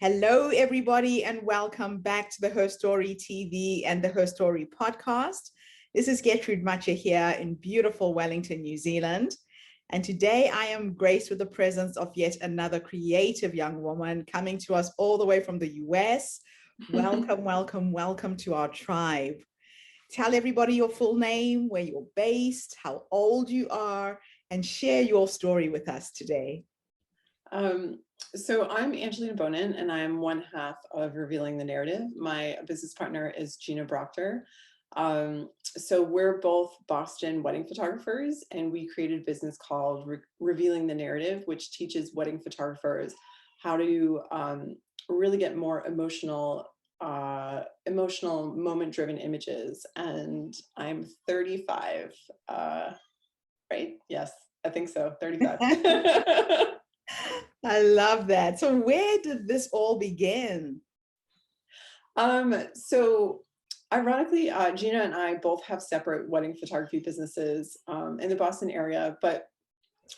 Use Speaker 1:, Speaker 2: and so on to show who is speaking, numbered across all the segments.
Speaker 1: Hello, everybody, and welcome back to the HerStory TV and the HerStory podcast. This is Gertrude Matcha here in beautiful Wellington, New Zealand. And today I am graced with the presence of yet another creative young woman coming to us all the way from the US. Welcome, welcome, welcome to our tribe. Tell everybody your full name, where you're based, how old you are, and share your story with us today.
Speaker 2: So I'm Angie Bonin, and I'm one half of Revealing the Narrative. My business partner is Gina Proctor. So we're both Boston wedding photographers, and we created a business called Revealing the Narrative, which teaches wedding photographers how to really get more emotional moment-driven images. And I'm 35, right? Yes, I think so, 35.
Speaker 1: I love that. So where did this all begin?
Speaker 2: So ironically, Gina and I both have separate wedding photography businesses in the Boston area, but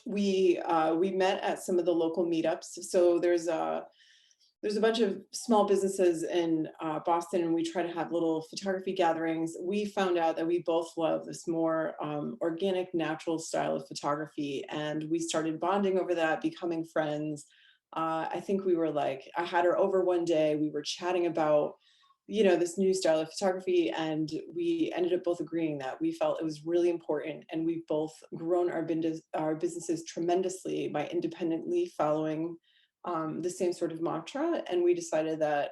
Speaker 2: we met at some of the local meetups. So there's a bunch of small businesses in Boston, and we try to have little photography gatherings. We found out that we both love this more organic, natural style of photography, and we started bonding over that, becoming friends. I think we were like, I had her over one day, we were chatting about, this new style of photography, and we ended up both agreeing that we felt it was really important, and we've both grown our businesses tremendously by independently following the same sort of mantra. And we decided that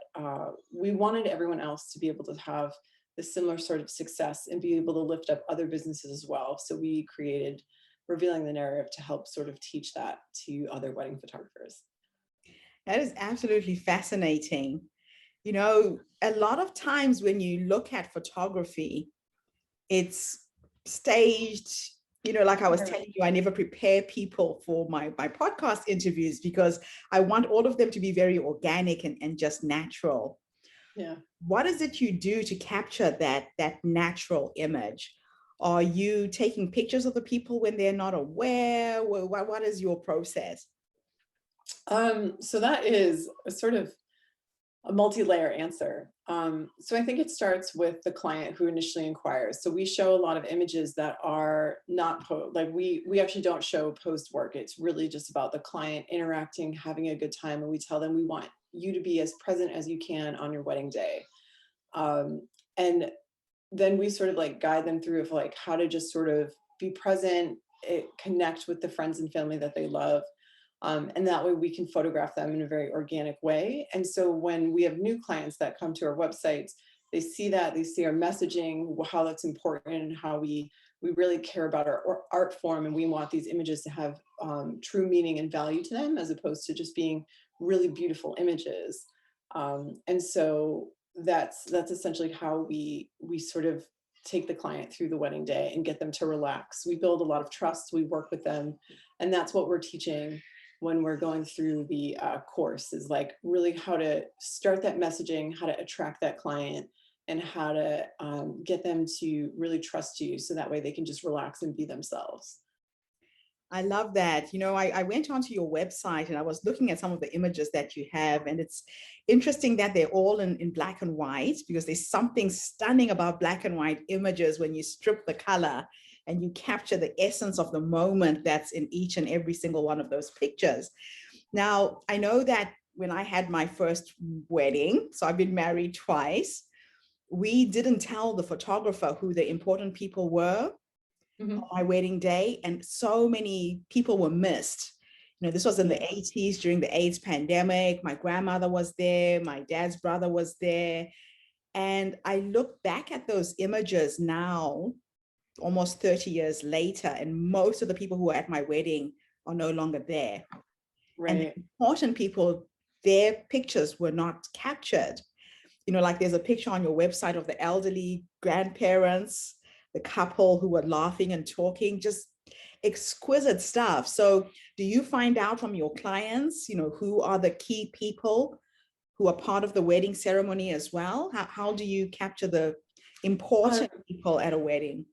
Speaker 2: we wanted everyone else to be able to have the similar sort of success and be able to lift up other businesses as well. So we created Revealing the Narrative to help sort of teach that to other wedding photographers.
Speaker 1: That is absolutely fascinating. A lot of times when you look at photography, it's staged. Like I was telling you, I never prepare people for my podcast interviews because I want all of them to be very organic and just natural.
Speaker 2: Yeah.
Speaker 1: What is it you do to capture that natural image? Are you taking pictures of the people when they're not aware? What is your process?
Speaker 2: So that is a sort of a multi-layer answer. So I think it starts with the client who initially inquires. So we show a lot of images that are not we actually don't show post work. It's really just about the client interacting, having a good time, and we tell them we want you to be as present as you can on your wedding day. And then we sort of guide them through of how to just sort of be present, connect with the friends and family that they love. And that way we can photograph them in a very organic way. And so when we have new clients that come to our websites, they see our messaging, how that's important, and how we really care about our art form. And we want these images to have true meaning and value to them, as opposed to just being really beautiful images. And so that's essentially how we sort of take the client through the wedding day and get them to relax. We build a lot of trust, we work with them, and that's what we're teaching when we're going through the course, is really how to start that messaging, how to attract that client, and how to get them to really trust you, so that way they can just relax and be themselves.
Speaker 1: I love that. I went onto your website and I was looking at some of the images that you have, and it's interesting that they're all in black and white, because there's something stunning about black and white images when you strip the color and you capture the essence of the moment that's in each and every single one of those pictures. Now, I know that when I had my first wedding, so I've been married twice, we didn't tell the photographer who the important people were on my wedding day, and so many people were missed. This was in the 80s during the AIDS pandemic. My grandmother was there, my dad's brother was there. And I look back at those images now, almost 30 years later, and most of the people who were at my wedding are no longer there.
Speaker 2: Right.
Speaker 1: And the important people, their pictures were not captured. There's a picture on your website of the elderly grandparents, the couple who were laughing and talking, just exquisite stuff. So do you find out from your clients, who are the key people who are part of the wedding ceremony as well? How do you capture the important people at a wedding?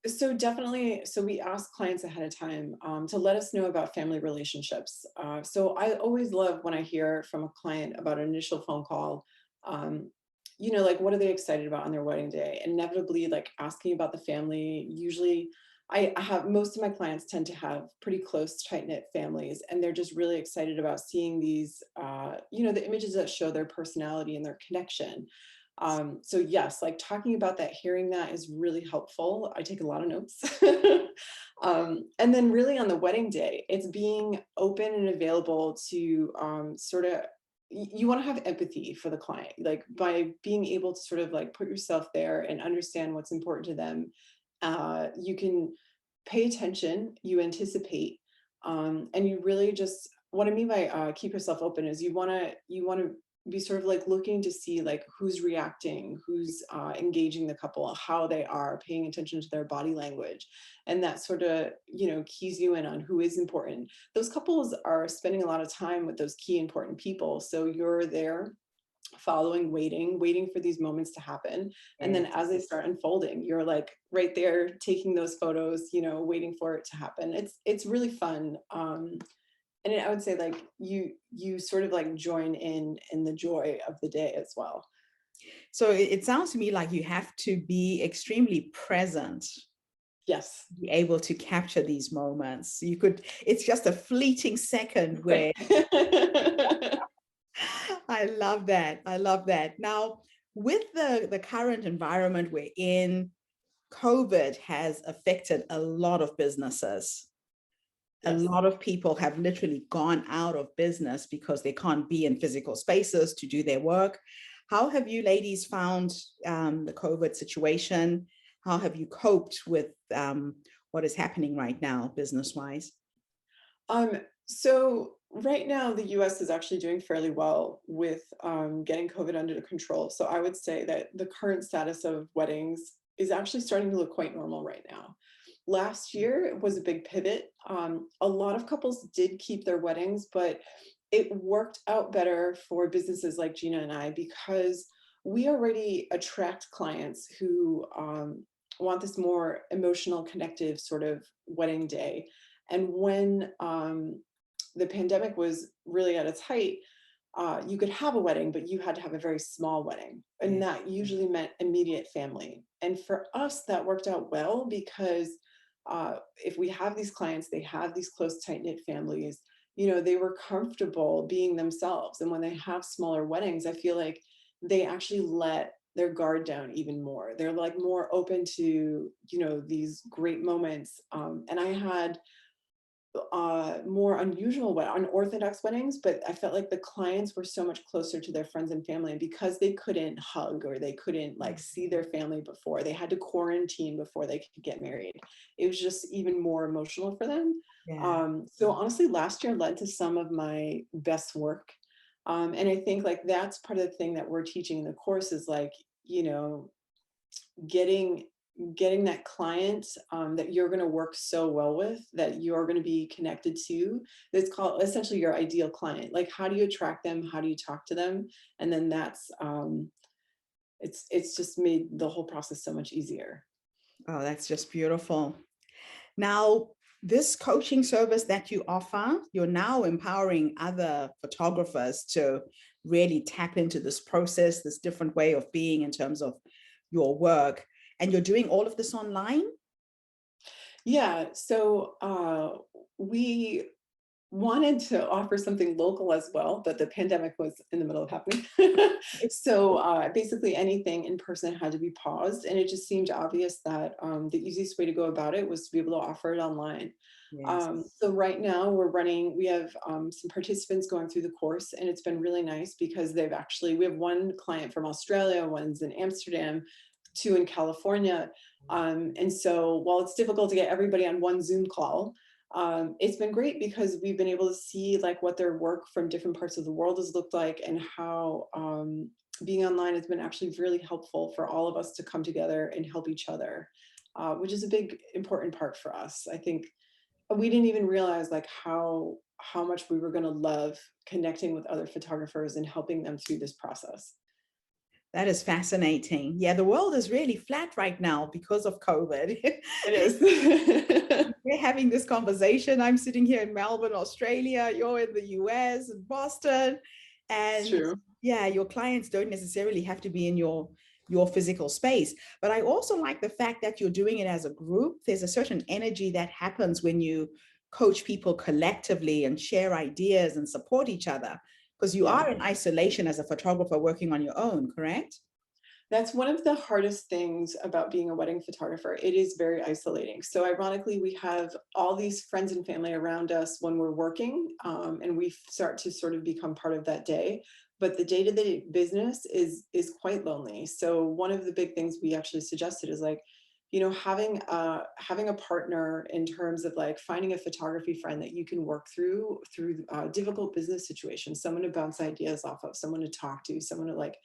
Speaker 2: So definitely, so we ask clients ahead of time to let us know about family relationships. So I always love when I hear from a client about an initial phone call. Um, like what are they excited about on their wedding day? Inevitably, like asking about the family. Usually, I have most of my clients tend to have pretty close, tight knit families, and they're just really excited about seeing these, the images that show their personality and their connection. So yes, like talking about that, hearing that is really helpful. I take a lot of notes. And then really on the wedding day, it's being open and available to sort of, you want to have empathy for the client, like by being able to sort of like put yourself there and understand what's important to them. You can pay attention, you anticipate, and you really just, what I mean by keep yourself open is you want to be sort of like looking to see like who's reacting, who's engaging the couple, how they are, paying attention to their body language. And that sort of, keys you in on who is important. Those couples are spending a lot of time with those key important people. So you're there following, waiting for these moments to happen. And then
Speaker 1: Yes.
Speaker 2: as they start unfolding, you're like right there taking those photos, waiting for it to happen. It's really fun. And I would say like you sort of like join in the joy of the day as well.
Speaker 1: So it sounds to me like you have to be extremely present,
Speaker 2: Yes.
Speaker 1: be able to capture these moments. It's just a fleeting second where
Speaker 2: Quick.
Speaker 1: I love that. I love that. Now, with the current environment we're in, COVID has affected a lot of businesses. A
Speaker 2: Yes.
Speaker 1: lot of people have literally gone out of business because they can't be in physical spaces to do their work. How have you ladies found the COVID situation? How have you coped with what is happening right now, business wise?
Speaker 2: So right now the US is actually doing fairly well with getting COVID under control. So I would say that the current status of weddings is actually starting to look quite normal right now. Last year was a big pivot. A lot of couples did keep their weddings, but it worked out better for businesses like Gina and I because we already attract clients who want this more emotional, connective sort of wedding day. And when the pandemic was really at its height, you could have a wedding, but you had to have a very small wedding. And
Speaker 1: Yeah.
Speaker 2: that usually meant immediate family. And for us, that worked out well because if we have these clients, they have these close, tight knit families, they were comfortable being themselves. And when they have smaller weddings, I feel like they actually let their guard down even more. They're like more open to, these great moments. And I had more unusual unorthodox weddings, but I felt like the clients were so much closer to their friends and family. And because they couldn't hug or they couldn't like see their family before, they had to quarantine before they could get married. It was just even more emotional for them.
Speaker 1: Yeah.
Speaker 2: So honestly, last year led to some of my best work. And I think like that's part of the thing that we're teaching in the course is like, you know, getting getting that client that you're going to work so well with, that you're going to be connected to, that's called essentially your ideal client. Like how do you attract them, how do you talk to them, and then that's it's just made the whole process so much easier.
Speaker 1: Oh, that's just beautiful. Now, this coaching service that you offer, you're now empowering other photographers to really tap into this process, this different way of being in terms of your work. And you're doing all of this online?
Speaker 2: Yeah, so we wanted to offer something local as well, but the pandemic was in the middle of happening. So basically anything in person had to be paused. And it just seemed obvious that the easiest way to go about it was to be able to offer it online.
Speaker 1: Yes.
Speaker 2: So right now we have some participants going through the course, and it's been really nice because we have one client from Australia, one's in Amsterdam, two in California. And so while it's difficult to get everybody on one Zoom call, it's been great because we've been able to see like what their work from different parts of the world has looked like, and how being online has been actually really helpful for all of us to come together and help each other, which is a big important part for us. I think we didn't even realize like how much we were going to love connecting with other photographers and helping them through this process.
Speaker 1: That is fascinating. Yeah, the world is really flat right now because of COVID.
Speaker 2: It is.
Speaker 1: We're having this conversation. I'm sitting here in Melbourne, Australia. You're in the US, in Boston.
Speaker 2: It's
Speaker 1: And
Speaker 2: true.
Speaker 1: yeah, your clients don't necessarily have to be in your physical space. But I also like the fact that you're doing it as a group. There's a certain energy that happens when you coach people collectively and share ideas and support each other. Because you
Speaker 2: Yeah.
Speaker 1: are in isolation as a photographer working on your own, correct?
Speaker 2: That's one of the hardest things about being a wedding photographer. It is very isolating. So ironically, we have all these friends and family around us when we're working, and we start to sort of become part of that day. But the day-to-day business is quite lonely. So one of the big things we actually suggested is like, having a partner in terms of like finding a photography friend that you can work through difficult business situations, someone to bounce ideas off of, someone to talk to, someone to like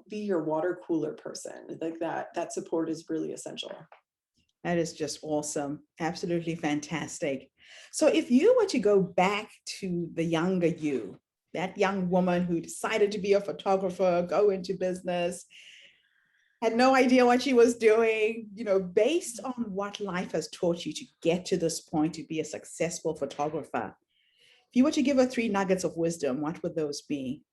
Speaker 2: be your water cooler person. Like that support is really essential.
Speaker 1: That is just awesome. Absolutely fantastic. So if you were to go back to the younger you, that young woman who decided to be a photographer, go into business, had no idea what she was doing, based on what life has taught you to get to this point to be a successful photographer. If you were to give her 3 nuggets of wisdom, what would those be?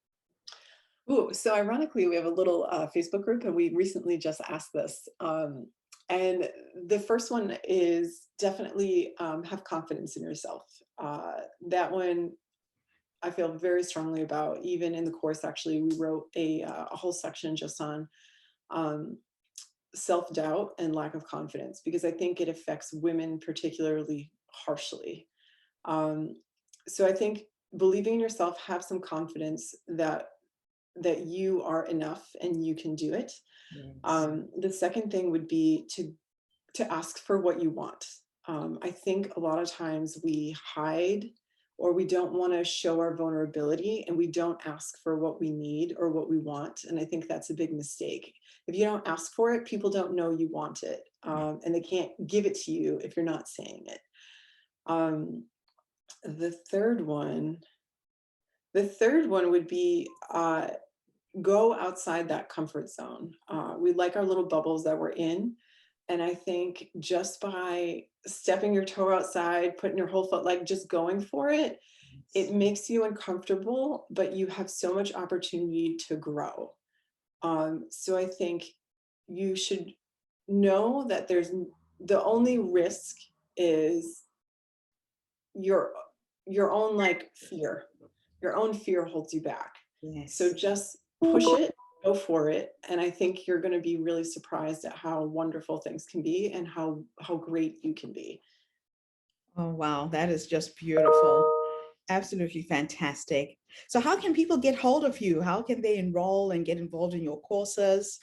Speaker 2: Ooh, so ironically, we have a little Facebook group, and we recently just asked this. And the first one is definitely have confidence in yourself. That one I feel very strongly about. Even in the course, actually, we wrote a whole section just on um, self-doubt and lack of confidence, because I think it affects women particularly harshly. Um, so I think believing in yourself, have some confidence that you are enough and you can do it.
Speaker 1: Yes.
Speaker 2: The second thing would be to ask for what you want. I think a lot of times we hide, or we don't want to show our vulnerability, and we don't ask for what we need or what we want. And I think that's a big mistake. If you don't ask for it, people don't know you want it, and they can't give it to you if you're not saying it. Um, the third one, the third one would be go outside that comfort zone. We like our little bubbles that we're in. And I think just by stepping your toe outside, putting your whole foot, like just going for it, it makes you uncomfortable, but you have so much opportunity to grow. So I think you should know that the only risk is your your own like fear. Your own fear holds you back. So
Speaker 1: Yes.
Speaker 2: just push it, go for it. And I think you're going to be really surprised at how wonderful things can be and how great you can be.
Speaker 1: Oh, wow. That is just beautiful. Absolutely fantastic. So how can people get hold of you? How can they enroll and get involved in your courses?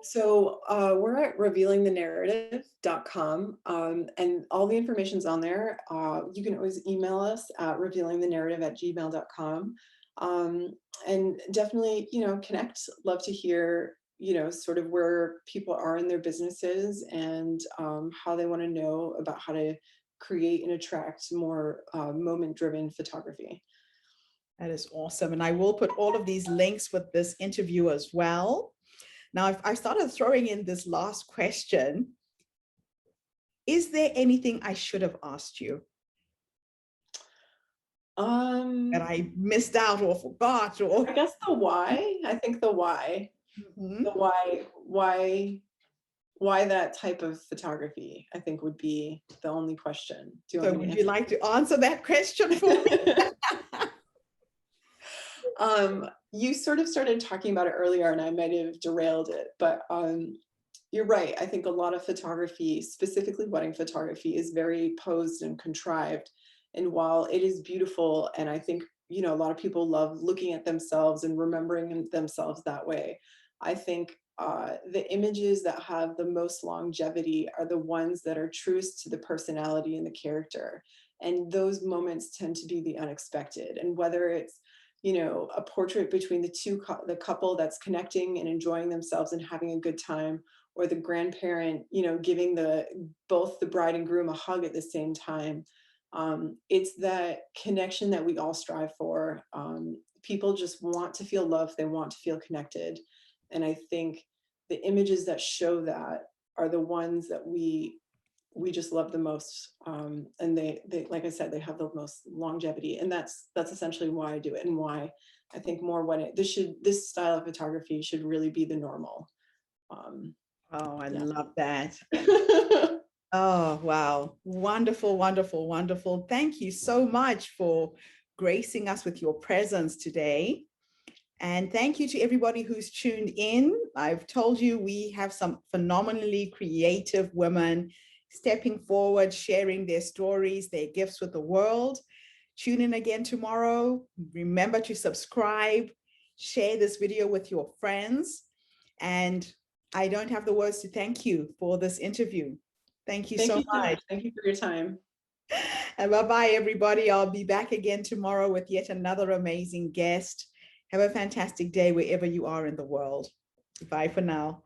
Speaker 2: So we're at revealingthenarrative.com, and all the information's on there. You can always email us at revealingthenarrative@gmail.com. Um, and definitely, connect. Love to hear, sort of where people are in their businesses, and how they want to know about how to create and attract more moment-driven photography.
Speaker 1: That is awesome. And I will put all of these links with this interview as well. Now, if I started throwing in this last question, is there anything I should have asked you that
Speaker 2: Um,
Speaker 1: I missed out or forgot
Speaker 2: I
Speaker 1: or?
Speaker 2: guess the why. I think the why. The
Speaker 1: Mhm.
Speaker 2: why that type of photography, I think, would be the only question. Do you
Speaker 1: So
Speaker 2: want me to
Speaker 1: would you
Speaker 2: answer?
Speaker 1: like to answer that question for me?
Speaker 2: You sort of started talking about it earlier, and I might have derailed it, but you're right. I think a lot of photography, specifically wedding photography, is very posed and contrived. And while it is beautiful, and I think, a lot of people love looking at themselves and remembering themselves that way, I think the images that have the most longevity are the ones that are truest to the personality and the character. And those moments tend to be the unexpected. And whether it's a portrait between the couple that's connecting and enjoying themselves and having a good time, or the grandparent, giving both the bride and groom a hug at the same time. It's that connection that we all strive for. people just want to feel loved. They want to feel connected. And I think the images that show that are the ones that we just love the most. And they, like I said, they have the most longevity. And that's essentially why I do it, and why I think more when this style of photography should really be the normal.
Speaker 1: Oh, I
Speaker 2: Yeah.
Speaker 1: love that. Oh, wow. Wonderful, wonderful, wonderful. Thank you so much for gracing us with your presence today. And thank you to everybody who's tuned in. I've told you we have some phenomenally creative women stepping forward, sharing their stories, their gifts with the world. Tune in again tomorrow. Remember to subscribe, share this video with your friends. And I don't have the words to thank you for this interview. Thank you so much.
Speaker 2: Thank you for your time.
Speaker 1: And bye-bye, everybody. I'll be back again tomorrow with yet another amazing guest. Have a fantastic day wherever you are in the world. Bye for now.